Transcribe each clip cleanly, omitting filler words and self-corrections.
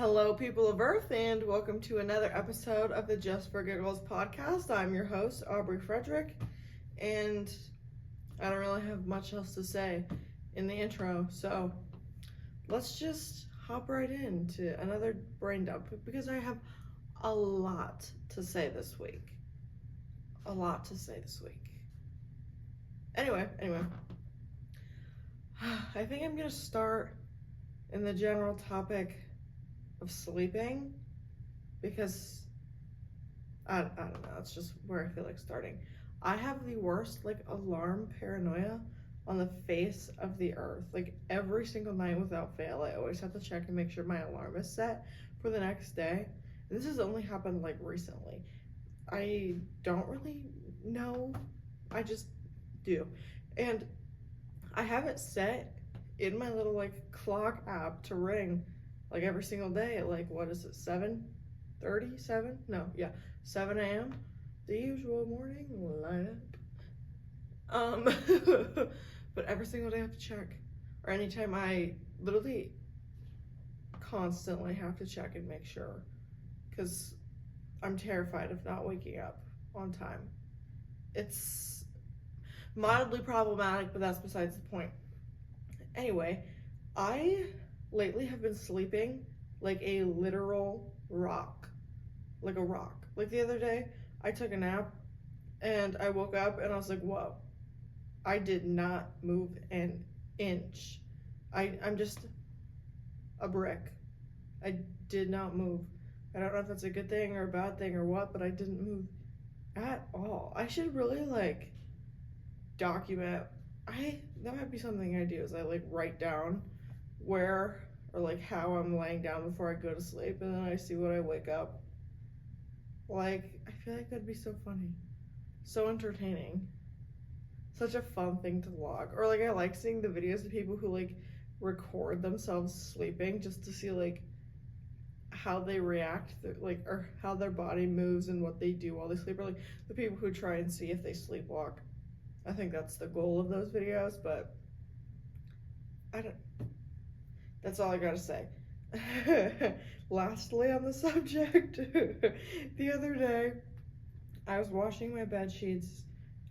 Hello, people of Earth, and welcome to another episode of the Just for Giggles podcast. I'm your host, Aubrey Friedrich, and I don't really have much else to say in the intro, so let's just hop right into another brain dump because I have a lot to say this week. Anyway, I think I'm gonna start in the general topic of sleeping because I don't know, it's just where I feel like starting. I have the worst alarm paranoia on the face of the earth. Every single night without fail, I always have to check and make sure my alarm is set for the next day. And this has only happened recently. I don't really know, I just do. And I have it set in my little clock app to ring every single day at 7:37? No, yeah, 7 a.m. The usual morning lineup. But every single day I have to check, or anytime I literally constantly have to check and make sure, because I'm terrified of not waking up on time. It's mildly problematic, but that's besides the point. Anyway, I lately have been sleeping like a literal rock. Like a rock. The other day, I took a nap and I woke up and I was like, whoa, I did not move an inch. I'm just a brick. I did not move. I don't know if that's a good thing or a bad thing or what, but I didn't move at all. I should really document. That might be something I do is I write down where or how I'm laying down before I go to sleep, and then I see what I wake up. I feel like that'd be so funny, so entertaining, such a fun thing to log. Or I like seeing the videos of people who record themselves sleeping just to see how they react, or how their body moves and what they do while they sleep, or the people who try and see if they sleepwalk. I think that's the goal of those videos, but that's all I gotta say. Lastly on the subject, the other day, I was washing my bed sheets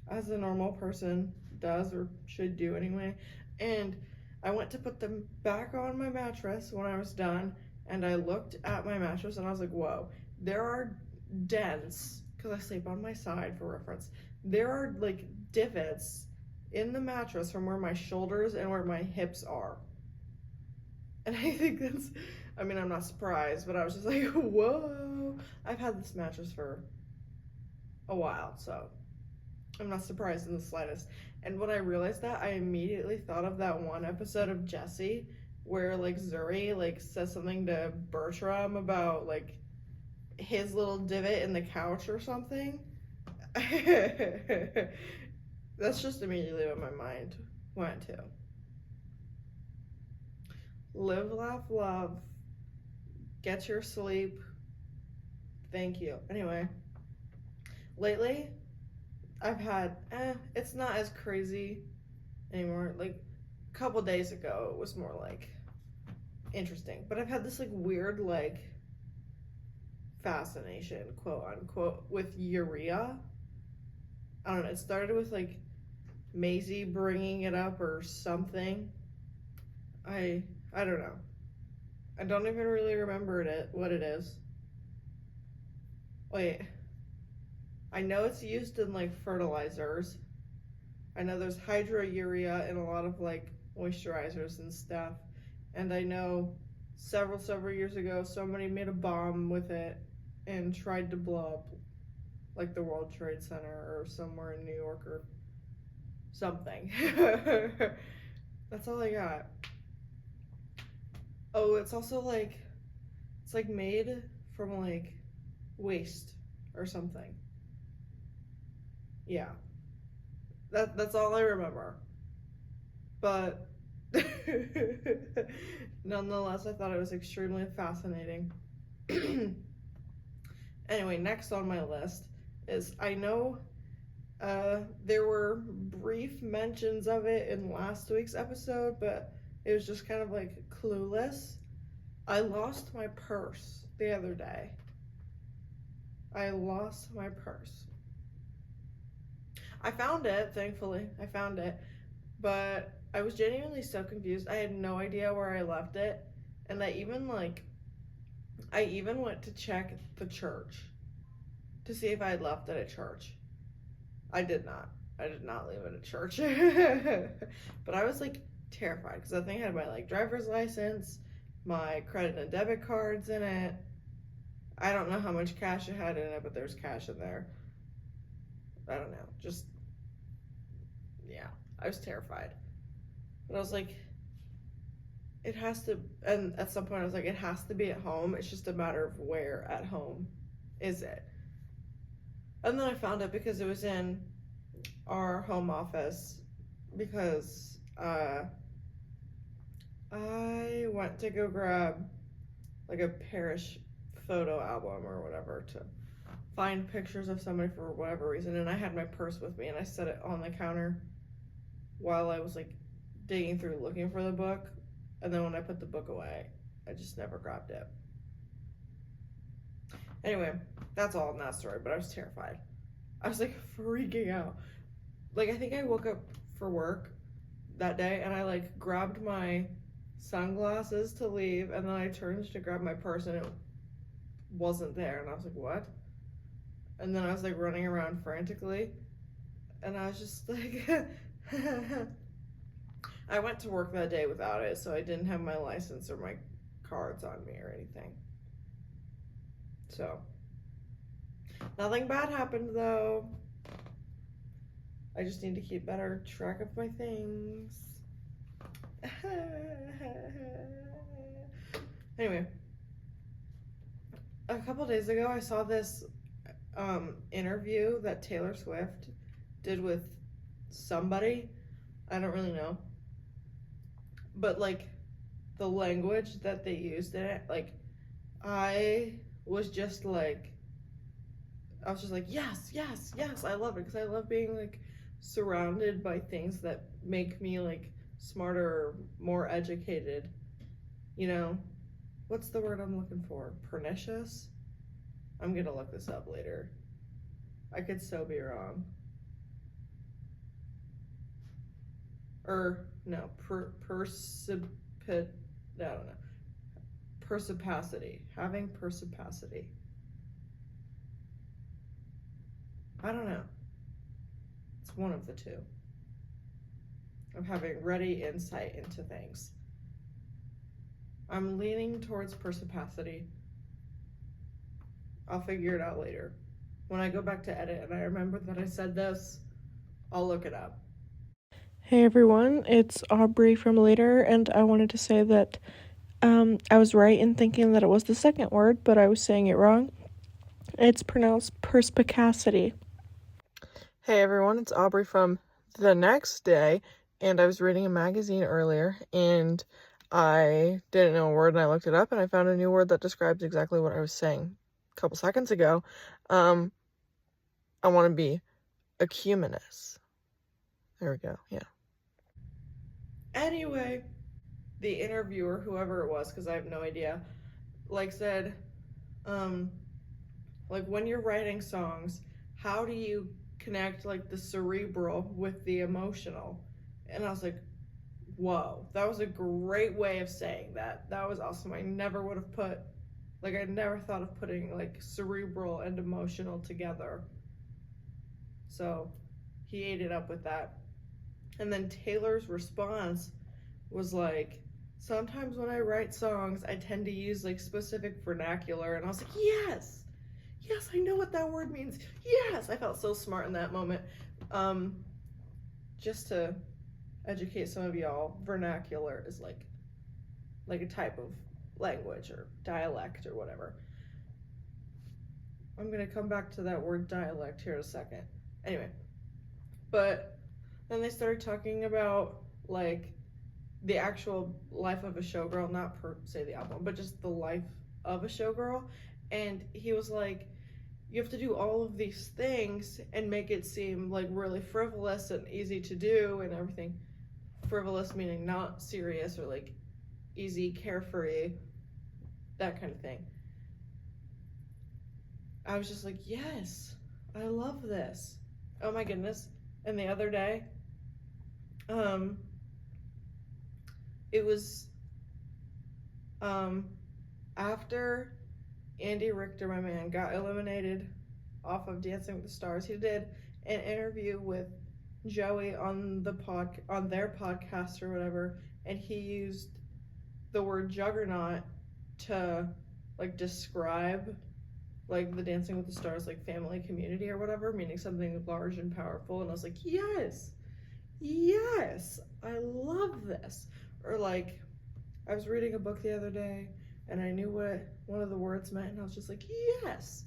as a normal person does, or should do anyway, and I went to put them back on my mattress when I was done, and I looked at my mattress and I was like, whoa, there are dents, because I sleep on my side for reference. There are divots in the mattress from where my shoulders and where my hips are. And I think I'm not surprised, but I was just like, whoa. I've had this mattress for a while, so I'm not surprised in the slightest. And when I realized that, I immediately thought of that one episode of Jessie where Zuri says something to Bertram about his little divot in the couch or something. That's just immediately what my mind went to. Live, laugh, love. Get your sleep. Thank you. Anyway, lately, I've had, it's not as crazy anymore. A couple days ago, it was more interesting. But I've had this weird fascination, quote unquote, with urea. I don't know, it started with Maisie bringing it up or something. I don't know. I don't even really remember what it is. Wait. I know it's used in fertilizers. I know there's hydrourea in a lot of moisturizers and stuff. And I know several years ago somebody made a bomb with it and tried to blow up the World Trade Center or somewhere in New York or something. That's all I got. Oh, it's also it's made from waste or something. Yeah. That's all I remember. But nonetheless, I thought it was extremely fascinating. Anyway, next on my list is, I know there were brief mentions of it in last week's episode, but it was just kind of clueless. I lost my purse the other day. I lost my purse. I found it, thankfully. I found it. But I was genuinely so confused. I had no idea where I left it. And I even went to check the church to see if I had left it at church. I did not. I did not leave it at church. But I was like terrified because that thing had my like driver's license, my credit and debit cards in it. I don't know how much cash it had in it, but there's cash in there. I don't know. Just, yeah. I was terrified. But I was like, it has to, and at some point I was like, it has to be at home. It's just a matter of where at home is it. And then I found it because it was in our home office because I went to go grab like a parish photo album or whatever to find pictures of somebody for whatever reason, and I had my purse with me and I set it on the counter while I was like digging through looking for the book, and then when I put the book away I just never grabbed it. Anyway, that's all in that story, but I was terrified. I was like freaking out. Like I think I woke up for work that day and I like grabbed my sunglasses to leave, and then I turned to grab my purse and it wasn't there, and I was like, what? And then I was like running around frantically, and I was just like I went to work that day without it, so I didn't have my license or my cards on me or anything. So nothing bad happened though. I just need to keep better track of my things. Anyway, a couple days ago I saw this interview that Taylor Swift did with somebody. I don't really know. But like the language that they used in it, like I was just like yes, yes, yes, I love it because I love being like surrounded by things that make me like smarter, more educated, you know. What's the word I'm looking for? Pernicious? I'm gonna look this up later. I could so be wrong. Or no, I don't know. Perspicacity. Having perspicacity. I don't know. It's one of the two. Of having ready insight into things. I'm leaning towards perspicacity. I'll figure it out later. When I go back to edit and I remember that I said this, I'll look it up. Hey everyone, it's Aubrey from later, and I wanted to say that I was right in thinking that it was the second word, but I was saying it wrong. It's pronounced perspicacity. Hey everyone, it's Aubrey from the next day, and I was reading a magazine earlier, and I didn't know a word, and I looked it up, and I found a new word that describes exactly what I was saying a couple seconds ago. I want to be ecumenous. There we go, yeah. Anyway, the interviewer, whoever it was, because I have no idea, like said, like when you're writing songs, how do you connect like the cerebral with the emotional? And I was like, whoa, that was a great way of saying that. That was awesome. I never would have put, like, I never thought of putting like cerebral and emotional together. So he ate it up with that. And then Taylor's response was like, sometimes when I write songs, I tend to use like specific vernacular. And I was like, yes, I know what that word means. Yes, I felt so smart in that moment. Just to educate some of y'all, vernacular is like a type of language or dialect or whatever. I'm gonna come back to that word dialect here in a second. Anyway, but then they started talking about like the actual life of a showgirl, not per se the album, but just the life of a showgirl. And he was like, you have to do all of these things and make it seem like really frivolous and easy to do and everything. Frivolous meaning not serious or like easy, carefree. that kind of thing. I was just like, yes, I love this. Oh my goodness. And the other day, it was after Andy Richter, my man, got eliminated off of Dancing with the Stars. He did an interview with Joey on their podcast or whatever, and he used the word juggernaut to like describe like the Dancing with the Stars like family community or whatever, meaning something large and powerful. And I was like, yes, I love this. Or like, I was reading a book the other day and I knew what one of the words meant, and I was just like, yes.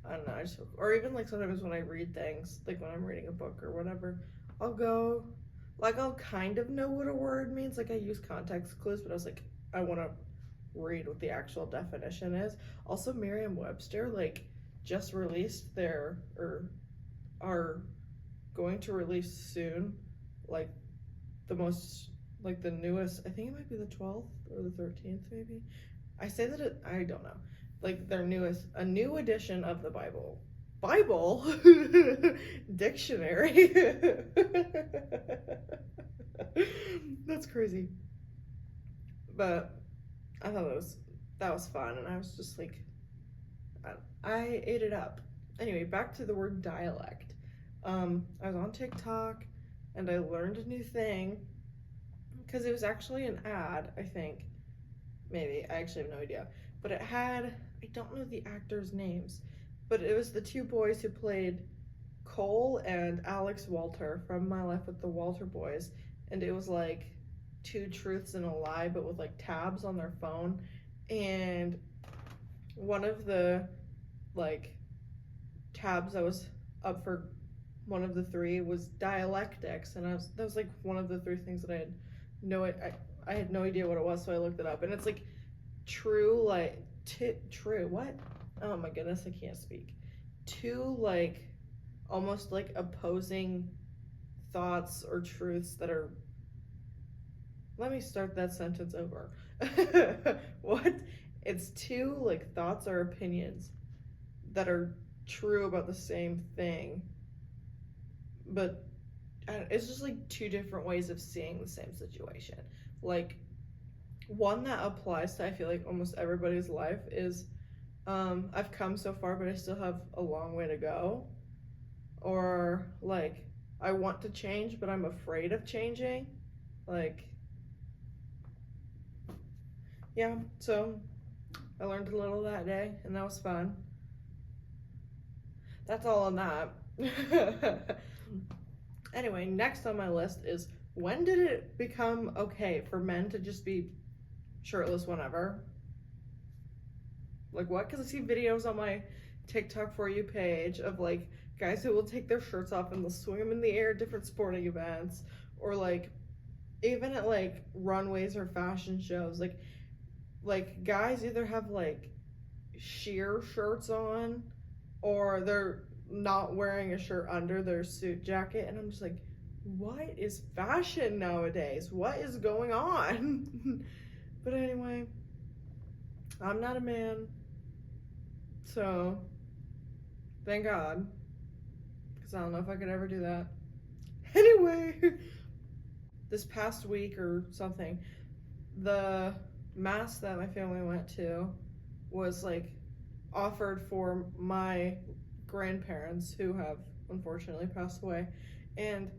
I don't know, or even like sometimes when I read things, like when I'm reading a book or whatever, I'll kind of know what a word means, like I use context clues, but I was like, I want to read what the actual definition is. Also, Merriam-Webster like just released are going to release soon, like the newest, I think it might be the 12th or the 13th maybe. I don't know. Like a new edition of the Bible dictionary. That's crazy. But I thought that was fun, and I was just like, I ate it up. Anyway, back to the word dialect. I was on TikTok and I learned a new thing because it was actually an ad, I think. Maybe, I actually have no idea. But it had, I don't know the actors' names, but it was the two boys who played Cole and Alex Walter from My Life with the Walter Boys, and it was like two truths and a lie, but with like tabs on their phone, and one of the like tabs that was up for one of the three was dialectics, and that was like one of the three things that I had no idea what it was, so I looked it up, and it's like true, like true what? Oh my goodness, I can't speak. Two like almost like opposing thoughts or truths that are. Let me start that sentence over. What? It's two like thoughts or opinions that are true about the same thing, but it's just like two different ways of seeing the same situation. Like one that applies to, I feel like, almost everybody's life is I've come so far but I still have a long way to go, or like I want to change but I'm afraid of changing. Like, yeah, so I learned a little that day, and that was fun. That's all on that. Anyway, next on my list is, when did it become okay for men to just be shirtless whenever? Like what? Because I see videos on my TikTok For You page of like guys who will take their shirts off and they'll swing them in the air at different sporting events, or like even at like runways or fashion shows. Like guys either have like sheer shirts on, or they're not wearing a shirt under their suit jacket, and I'm just like, what is fashion nowadays? What is going on? But anyway, I'm not a man, so thank God, because I don't know if I could ever do that. Anyway, this past week or something, the mass that my family went to was like offered for my grandparents who have unfortunately passed away, and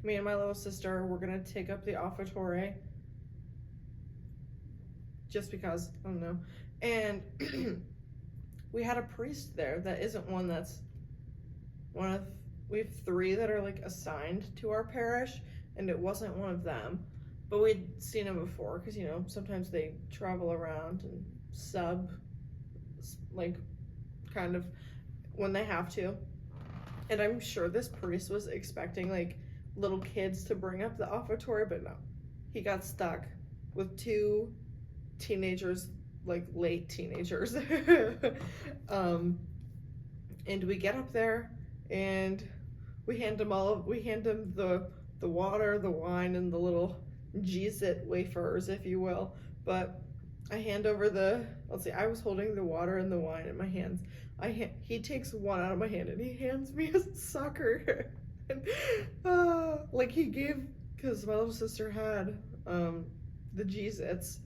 me and my little sister were gonna take up the offertory just because, I don't know, and we had a priest there that isn't one that's we have three that are like assigned to our parish, and it wasn't one of them, but we'd seen him before because, you know, sometimes they travel around and sub, like, kind of when they have to. And I'm sure this priest was expecting like little kids to bring up the offertory, but no, he got stuck with two teenagers, like late teenagers. And we get up there and we hand him the water, the wine, and the little Jesus wafers, if you will. But I hand over let's see, I was holding the water and the wine in my hands. He takes one out of my hand and he hands me a sucker. And, like he gave, because my little sister had the G-Zits,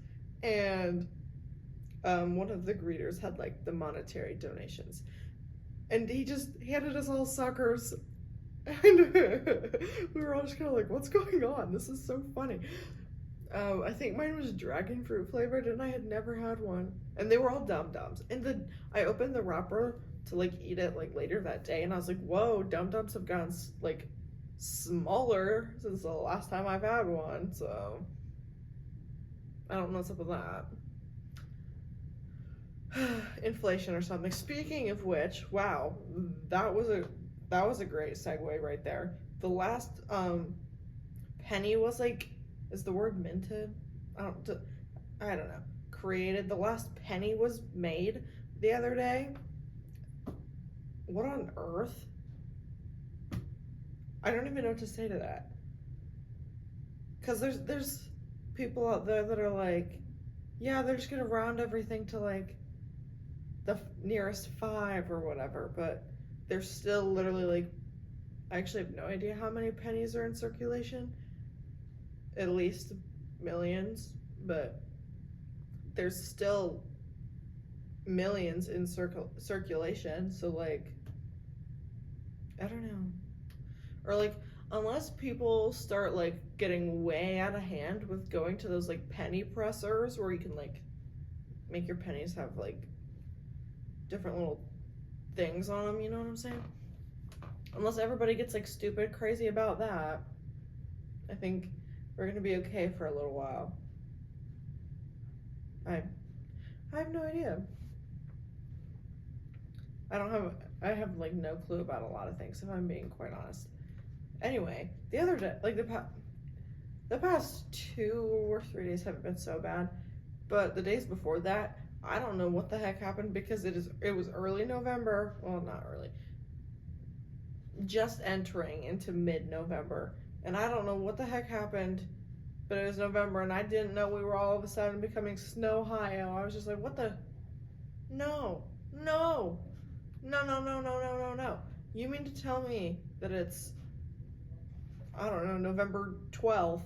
and one of the greeters had like the monetary donations. And he just handed us all suckers. And we were all just kind of like, what's going on? This is so funny. I think mine was dragon fruit flavored, and I had never had one. And they were all Dum Dums. And I opened the wrapper to like eat it like later that day, and I was like, whoa, Dum Dums have gotten like smaller since the last time I've had one. So I don't know what's up with that. Inflation or something. Speaking of which, wow, that was a great segue right there. The last penny was like, is the word minted? I don't know. Created. The last penny was made the other day. What on earth? I don't even know what to say to that. Because there's people out there that are like, yeah, they're just gonna round everything to like the nearest 5 or whatever, but there's still literally like, I actually have no idea how many pennies are in circulation. At least millions, but there's still millions in circulation, so like, I don't know. Or like, unless people start like getting way out of hand with going to those like penny pressers where you can like make your pennies have like different little things on them, you know what I'm saying? Unless everybody gets like stupid crazy about that, I think we're gonna be okay for a little while. I have no idea. I have like no clue about a lot of things, if I'm being quite honest. Anyway, the other day, like the past 2 or 3 days haven't been so bad, but the days before that, I don't know what the heck happened, because it was early November. Well, not early. Just entering into mid-November, and I don't know what the heck happened, but it was November, and I didn't know we were all of a sudden becoming Snowhio. I was just like, what the? No. You mean to tell me that it's, I don't know, November 12th,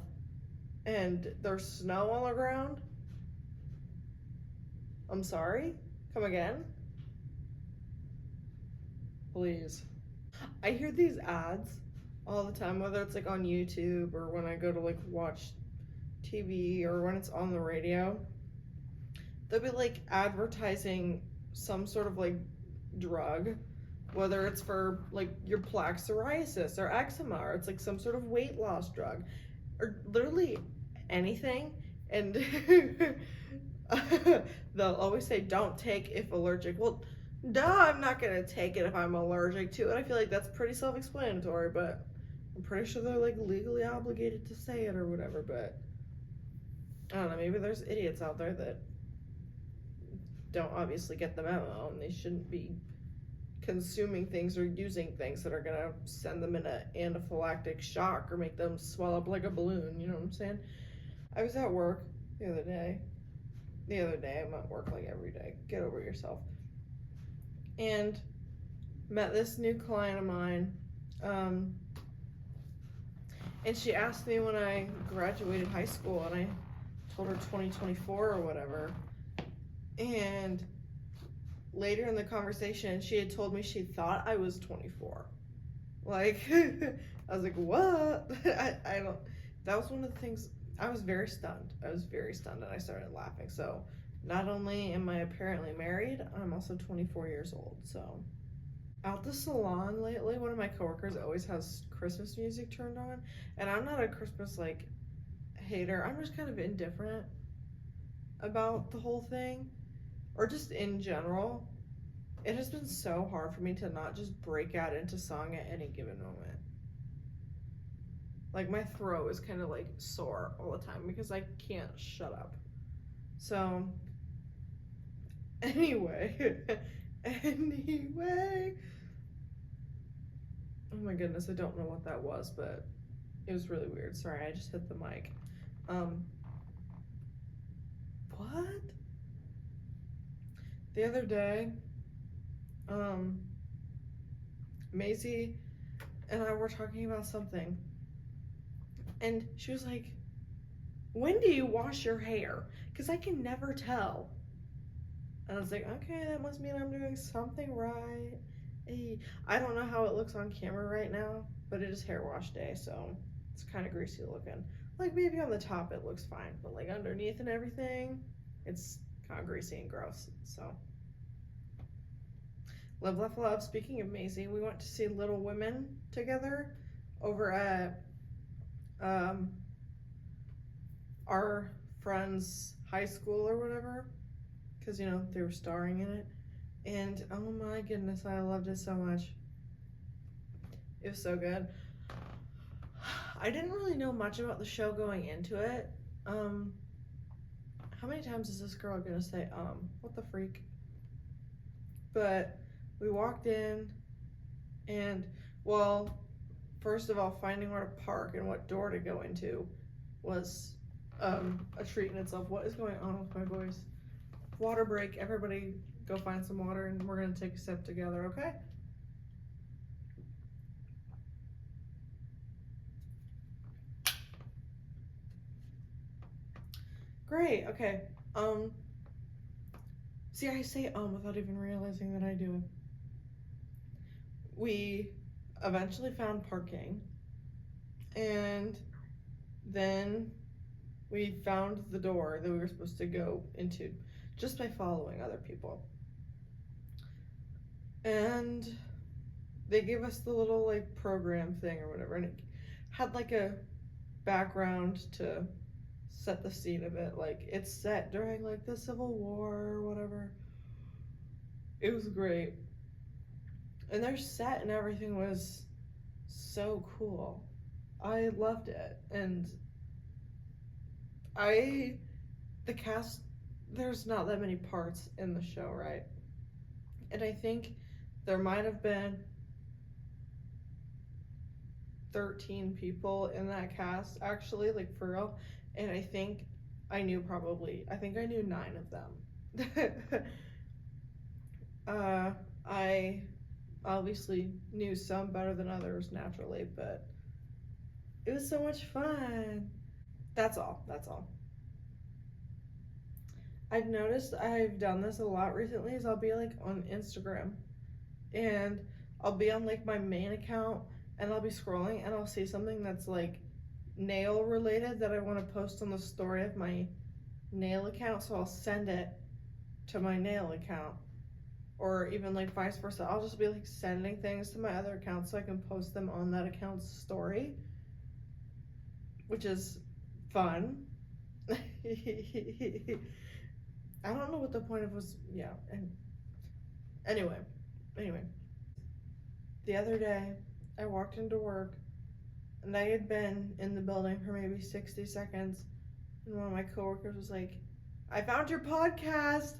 and there's snow on the ground? I'm sorry? Come again? Please. I hear these ads all the time, whether it's like on YouTube or when I go to like watch TV or when it's on the radio. They'll be like advertising some sort of like drug, whether it's for like your plaque psoriasis or eczema, or it's like some sort of weight loss drug, or literally anything. And they'll always say, don't take if allergic. Well, duh, I'm not gonna take it if I'm allergic to it. I feel like that's pretty self-explanatory, but I'm pretty sure they're like legally obligated to say it or whatever. But I don't know, maybe there's idiots out there that don't obviously get the memo, and they shouldn't be consuming things or using things that are gonna send them in an anaphylactic shock or make them swell up like a balloon, you know what I'm saying? I was at work the other day. I'm at work like every day. Get over yourself. And met this new client of mine. And she asked me when I graduated high school, and I told her 2024 or whatever. And later in the conversation, she had told me she thought I was 24. Like, I was like, what? I don't, that was one of the things, I was very stunned, and I started laughing. So, not only am I apparently married, I'm also 24 years old, so. Out the salon lately, one of my coworkers always has Christmas music turned on, and I'm not a Christmas, like, hater. I'm just kind of indifferent about the whole thing, or just in general. It has been so hard for me to not just break out into song at any given moment. Like, my throat is kind of like sore all the time because I can't shut up. So, anyway, oh my goodness, I don't know what that was, but it was really weird. Sorry, I just hit the mic. What? The other day, Maisie and I were talking about something, and she was like, when do you wash your hair? Because I can never tell. And I was like, okay, that must mean I'm doing something right. Hey, I don't know how it looks on camera right now, but it is hair wash day, so it's kind of greasy looking. Like, maybe on the top it looks fine, but like underneath and everything, it's kind of greasy and gross. So, live, laugh, love. Speaking of Maisie, we went to see Little Women together over at our friend's high school or whatever, because they were starring in it. And oh my goodness, I loved it so much. It was so good. I didn't really know much about the show going into it. How many times is this girl gonna say, what the freak? But we walked in, and, well, first of all, finding where to park and what door to go into was a treat in itself. What is going on with my voice? Water break. Everybody go find some water, and we're gonna take a sip together, okay? Great, okay. See, I say without even realizing that I do it. We eventually found parking, and then we found the door that we were supposed to go into just by following other people. And they gave us the little like program thing or whatever, and it had like a background to set the scene of it. Like, it's set during like the Civil War or whatever. It was great. And their set and everything was so cool. I loved it. And the cast, there's not that many parts in the show, right? And I think there might have been 13 people in that cast, actually, like for real. And I think I knew 9 of them. I obviously knew some better than others naturally, but it was so much fun. That's all. I've noticed I've done this a lot recently is I'll be like on Instagram, and I'll be on like my main account, and I'll be scrolling and I'll see something that's like nail related that I want to post on the story of my nail account, so I'll send it to my nail account. Or even like vice versa. I'll just be like sending things to my other account so I can post them on that account's story, which is fun. I don't know what the point of was. Yeah. And anyway, the other day I walked into work, and I had been in the building for maybe 60 seconds, and one of my coworkers was like, "I found your podcast."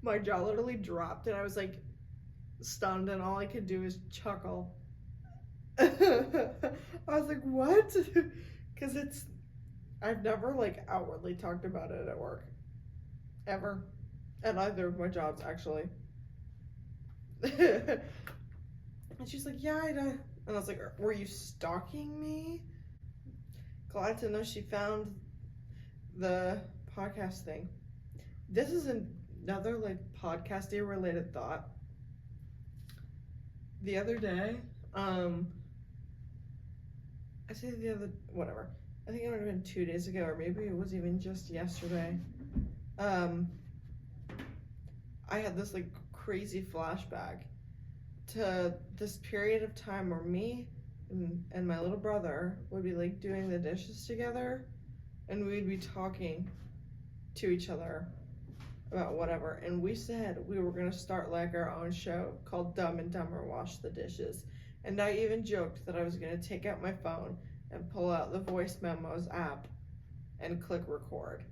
My jaw literally dropped, and I was like stunned, and all I could do is chuckle. I was like, what? Because I've never like outwardly talked about it at work. Ever. At either of my jobs, actually. And she's like, yeah, I know. And I was like, were you stalking me? Glad to know she found the podcast thing. This is another like podcasty related thought. The other day, I think it would have been 2 days ago, or maybe it was even just yesterday. I had this like crazy flashback to this period of time where me and my little brother would be like doing the dishes together, and we'd be talking to each other about whatever, and we said we were gonna start like our own show called Dumb and Dumber Wash the Dishes. And I even joked that I was gonna take out my phone and pull out the voice memos app and click record.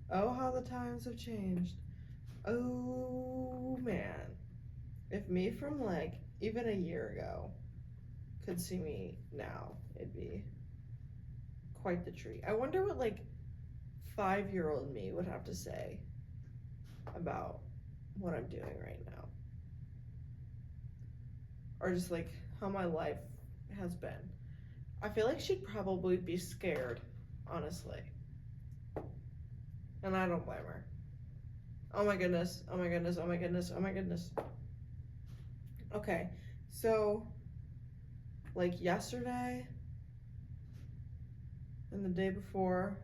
Oh, how the times have changed. Oh man, if me from like even a year ago could see me now, it'd be quite the treat. I wonder what like 5-year-old me would have to say about what I'm doing right now. Or just like how my life has been. I feel like she'd probably be scared, honestly. And I don't blame her. Oh my goodness, oh my goodness, oh my goodness, oh my goodness. Okay, so like yesterday and the day before,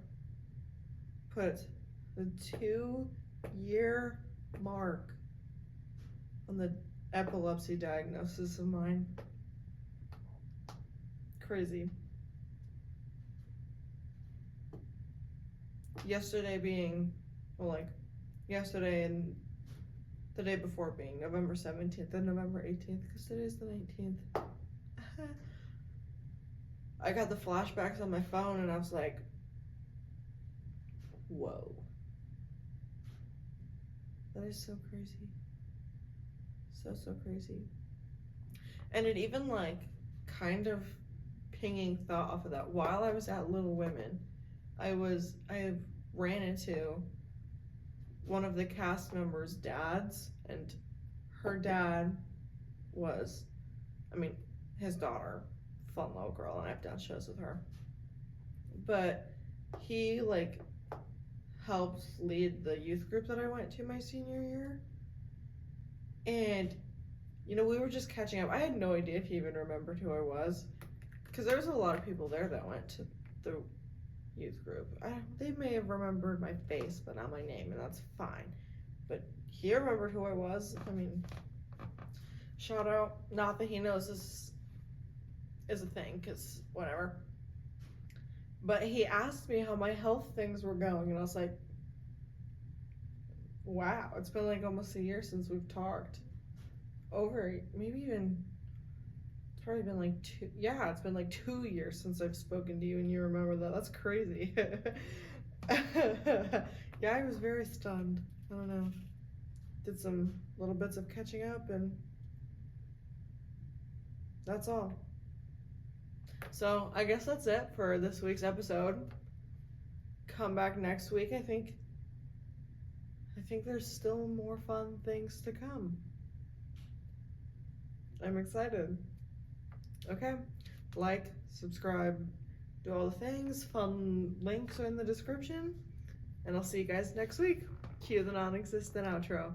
put the 2-year mark on the epilepsy diagnosis of mine. Crazy. Yesterday being, well, like, yesterday and the day before being November 17th and November 18th, because today's the 19th. I got the flashbacks on my phone and I was like, whoa. That is so crazy. So crazy. And it even like kind of pinging thought off of that. While I was at Little Women, I ran into one of the cast members' dads, and her dad was, his daughter, fun little girl, and I've done shows with her. But he like helped lead the youth group that I went to my senior year. And, we were just catching up. I had no idea if he even remembered who I was. Because there was a lot of people there that went to the youth group. They may have remembered my face, but not my name, and that's fine. But he remembered who I was. Shout out. Not that he knows this is a thing, because whatever. But he asked me how my health things were going, and I was like, wow, it's been like almost a year since we've talked. Maybe even, it's probably been like it's been like 2 years since I've spoken to you, and you remember that. That's crazy. Yeah, I was very stunned. I don't know. Did some little bits of catching up, and that's all. So I guess that's it for this week's episode. Come back next week. I think there's still more fun things to come. I'm excited. Okay, like, subscribe, do all the things. Fun links are in the description. And I'll see you guys next week. Cue the non-existent outro.